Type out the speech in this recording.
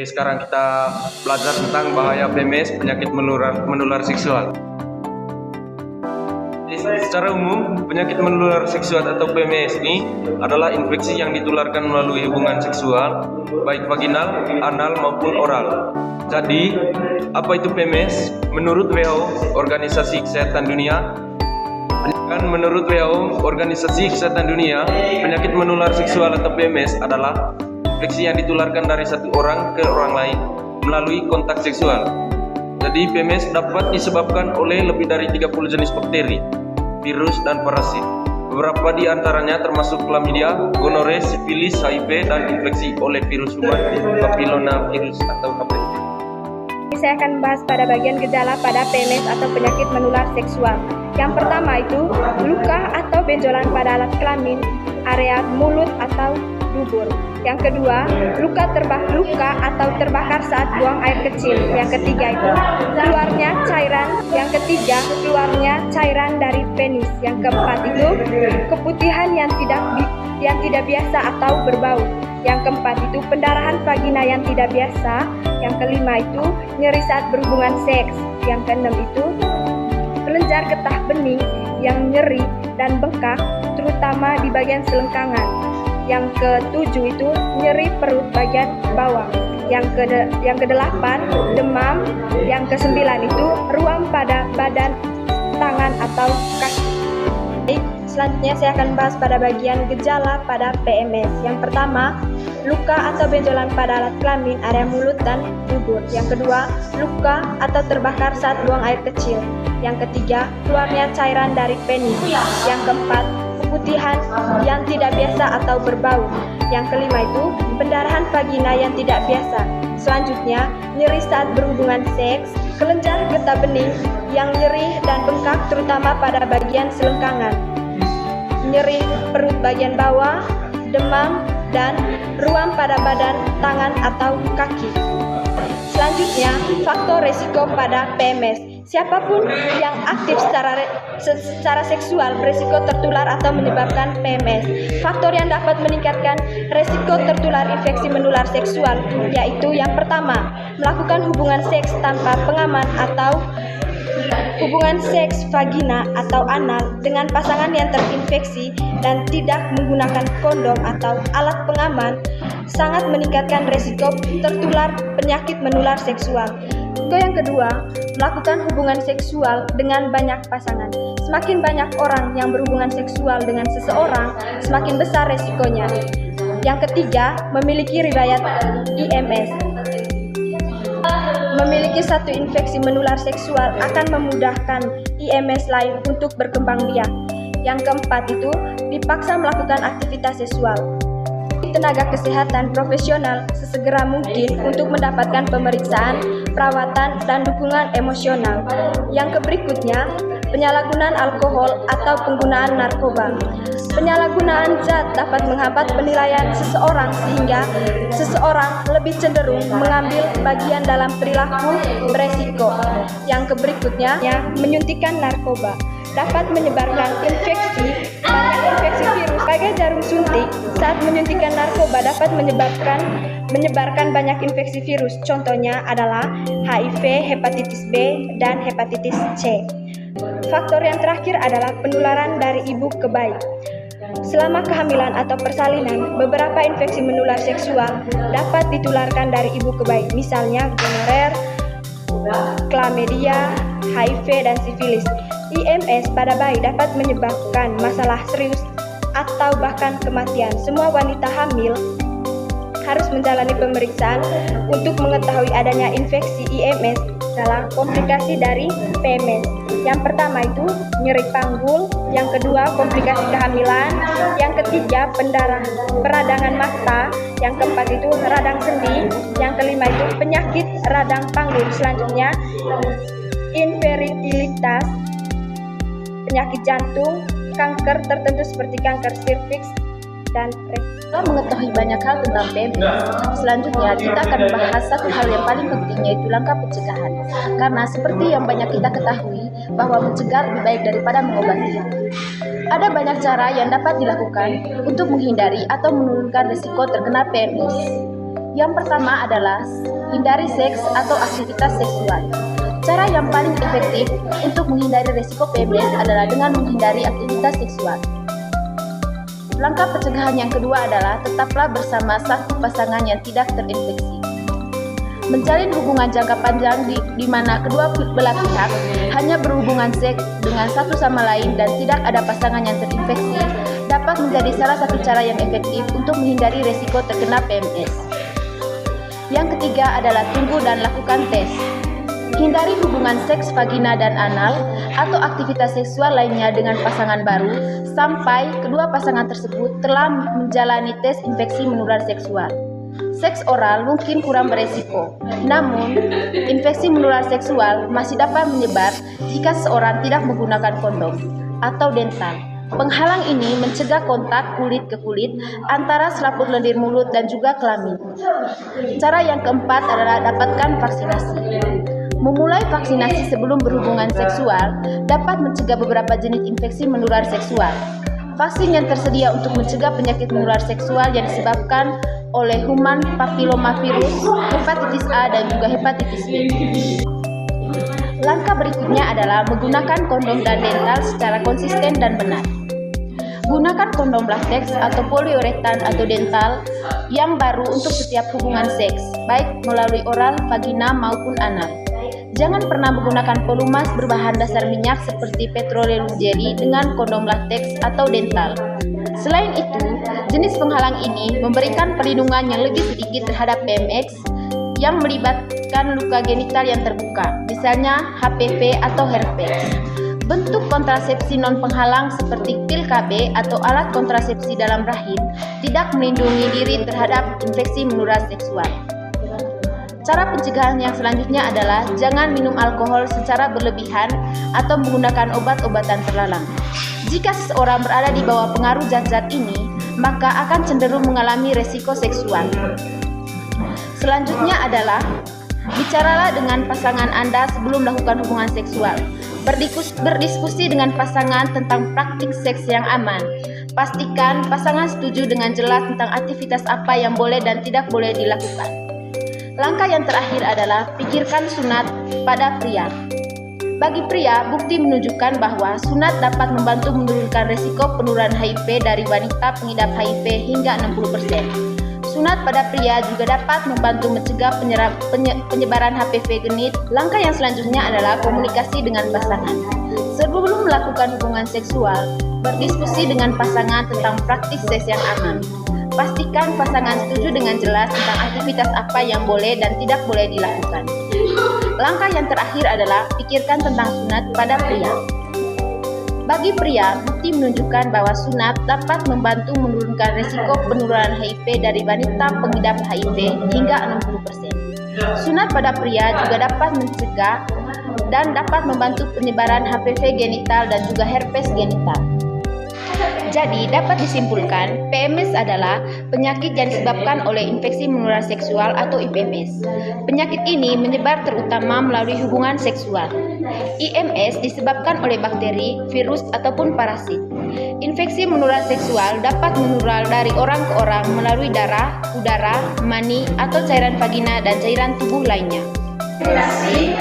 Sekarang kita belajar tentang bahaya PMS, penyakit menular seksual. Secara umum, penyakit menular seksual atau PMS ini adalah infeksi yang ditularkan melalui hubungan seksual, baik vaginal, anal maupun oral. Jadi, apa itu PMS? Menurut WHO, Organisasi Kesehatan Dunia, penyakit menular seksual atau PMS adalah infeksi yang ditularkan dari satu orang ke orang lain melalui kontak seksual. Jadi PMS dapat disebabkan oleh lebih dari 30 jenis bakteri, virus, dan parasit. Beberapa di antaranya termasuk chlamydia, gonore, sifilis, HIV, dan infeksi oleh virus human papillomavirus atau HPV. Saya akan membahas pada bagian gejala pada PMS atau penyakit menular seksual. Yang pertama itu luka atau benjolan pada alat kelamin, area mulut atau dubur. Yang kedua, luka atau terbakar saat buang air kecil. Yang ketiga itu keluarnya cairan. Yang ketiga, keluarnya cairan dari penis. Yang keempat itu keputihan yang tidak biasa atau berbau. Yang keempat itu pendarahan vagina yang tidak biasa. Yang kelima itu nyeri saat berhubungan seks. Yang keenam itu kelenjar getah bening yang nyeri dan bengkak, terutama di bagian selengkangan. Yang ketujuh itu nyeri perut bagian bawah. Yang kedelapan demam. Yang kesembilan itu ruam pada badan, tangan atau kaki. Selanjutnya saya akan bahas pada bagian gejala pada PMS. Yang pertama, luka atau benjolan pada alat kelamin, area mulut dan dubur. Yang kedua, luka atau terbakar saat buang air kecil. Yang ketiga, keluarnya cairan dari penis. Yang keempat, keputihan yang tidak biasa atau berbau. Yang kelima itu pendarahan vagina yang tidak biasa. Selanjutnya, nyeri saat berhubungan seks, kelenjar getah bening yang nyeri dan bengkak terutama pada bagian selengkangan, nyeri perut bagian bawah, demam, dan ruam pada badan, tangan, atau kaki. Selanjutnya, faktor resiko pada PMS. Siapapun yang aktif secara seksual berisiko tertular atau menyebabkan PMS. Faktor yang dapat meningkatkan resiko tertular infeksi menular seksual yaitu yang pertama, melakukan hubungan seks tanpa pengaman atau hubungan seks vagina atau anal dengan pasangan yang terinfeksi dan tidak menggunakan kondom atau alat pengaman sangat meningkatkan resiko tertular penyakit menular seksual. Yang kedua, melakukan hubungan seksual dengan banyak pasangan. Semakin banyak orang yang berhubungan seksual dengan seseorang, semakin besar resikonya. Yang ketiga, memiliki riwayat IMS. Memiliki satu infeksi menular seksual akan memudahkan IMS lain untuk berkembang biak. Yang keempat itu dipaksa melakukan aktivitas seksual. Tenaga kesehatan profesional sesegera mungkin untuk mendapatkan pemeriksaan, perawatan, dan dukungan emosional. Yang berikutnya, penyalahgunaan alkohol atau penggunaan narkoba. Penyalahgunaan zat dapat menghambat penilaian seseorang sehingga seseorang lebih cenderung mengambil bagian dalam perilaku beresiko. Yang berikutnya, menyuntikkan narkoba dapat menyebarkan banyak infeksi virus. Sebagai jarum suntik, saat menyuntikkan narkoba dapat menyebarkan banyak infeksi virus. Contohnya adalah HIV, hepatitis B, dan hepatitis C. Faktor yang terakhir adalah penularan dari ibu ke bayi. Selama kehamilan atau persalinan, beberapa infeksi menular seksual dapat ditularkan dari ibu ke bayi, misalnya gonorer, chlamydia, HIV, dan sifilis. IMS pada bayi dapat menyebabkan masalah serius atau bahkan kematian. Semua wanita hamil harus menjalani pemeriksaan untuk mengetahui adanya infeksi IMS adalah komplikasi dari PMS. Yang pertama itu nyeri panggul, yang kedua komplikasi kehamilan, yang ketiga peradangan mata, yang keempat itu radang sendi, yang kelima itu penyakit radang panggul. Selanjutnya infertilitas, penyakit jantung, kanker tertentu seperti kanker serviks, dan Setelah mengetahui banyak hal tentang PMS, selanjutnya kita akan membahas satu hal yang paling penting, yaitu langkah pencegahan. Karena seperti yang banyak kita ketahui, bahwa mencegah lebih baik daripada mengobati. Ada banyak cara yang dapat dilakukan untuk menghindari atau menurunkan risiko terkena PMS. Yang pertama adalah hindari seks atau aktivitas seksual. Cara yang paling efektif untuk menghindari risiko PMS adalah dengan menghindari aktivitas seksual. Langkah pencegahan yang kedua adalah tetaplah bersama satu pasangan yang tidak terinfeksi. Menjalin hubungan jangka panjang di mana kedua belah pihak hanya berhubungan seks dengan satu sama lain dan tidak ada pasangan yang terinfeksi dapat menjadi salah satu cara yang efektif untuk menghindari risiko terkena PMS. Yang ketiga adalah tunggu dan lakukan tes. Hindari hubungan seks vagina dan anal atau aktivitas seksual lainnya dengan pasangan baru sampai kedua pasangan tersebut telah menjalani tes infeksi menular seksual. Seks oral mungkin kurang beresiko, namun infeksi menular seksual masih dapat menyebar jika seseorang tidak menggunakan kondom atau dental. Penghalang ini mencegah kontak kulit ke kulit antara selaput lendir mulut dan juga kelamin. Cara yang keempat adalah dapatkan vaksinasi. Memulai vaksinasi sebelum berhubungan seksual dapat mencegah beberapa jenis infeksi menular seksual. Vaksin yang tersedia untuk mencegah penyakit menular seksual yang disebabkan oleh human papillomavirus, hepatitis A dan juga hepatitis B. Langkah berikutnya adalah menggunakan kondom dan dental secara konsisten dan benar. Gunakan kondom latex atau poliuretan atau dental yang baru untuk setiap hubungan seks, baik melalui oral, vagina maupun anal. Jangan pernah menggunakan pelumas berbahan dasar minyak seperti petroleum jelly dengan kondom latex atau dental. Selain itu, jenis penghalang ini memberikan perlindungan yang lebih sedikit terhadap PMS yang melibatkan luka genital yang terbuka, misalnya HPV atau herpes. Bentuk kontrasepsi non-penghalang seperti pil KB atau alat kontrasepsi dalam rahim tidak melindungi diri terhadap infeksi menular seksual. Cara pencegahan yang selanjutnya adalah jangan minum alkohol secara berlebihan atau menggunakan obat-obatan terlarang. Jika seseorang berada di bawah pengaruh zat-zat ini, maka akan cenderung mengalami resiko seksual. Selanjutnya adalah bicaralah dengan pasangan Anda sebelum melakukan hubungan seksual. Berdiskusi dengan pasangan tentang praktik seks yang aman. Pastikan pasangan setuju dengan jelas tentang aktivitas apa yang boleh dan tidak boleh dilakukan. Langkah yang terakhir adalah pikirkan sunat pada pria. Bagi pria, bukti menunjukkan bahwa sunat dapat membantu menurunkan risiko penularan HIV dari wanita pengidap HIV hingga 60%. Sunat pada pria juga dapat membantu mencegah penyebaran HPV genit. Langkah yang selanjutnya adalah komunikasi dengan pasangan. Sebelum melakukan hubungan seksual, berdiskusi dengan pasangan tentang praktik seks yang aman. Pastikan pasangan setuju dengan jelas tentang aktivitas apa yang boleh dan tidak boleh dilakukan. Langkah yang terakhir adalah pikirkan tentang sunat pada pria. Bagi pria, bukti menunjukkan bahwa sunat dapat membantu menurunkan risiko penularan HIV dari wanita pengidap HIV hingga 60%. Sunat pada pria juga dapat mencegah dan dapat membantu penyebaran HPV genital dan juga herpes genital. Jadi, dapat disimpulkan, PMS adalah penyakit yang disebabkan oleh infeksi menular seksual atau IPMS. Penyakit ini menyebar terutama melalui hubungan seksual. IMS disebabkan oleh bakteri, virus, ataupun parasit. Infeksi menular seksual dapat menular dari orang ke orang melalui darah, udara, mani, atau cairan vagina dan cairan tubuh lainnya. Terima kasih.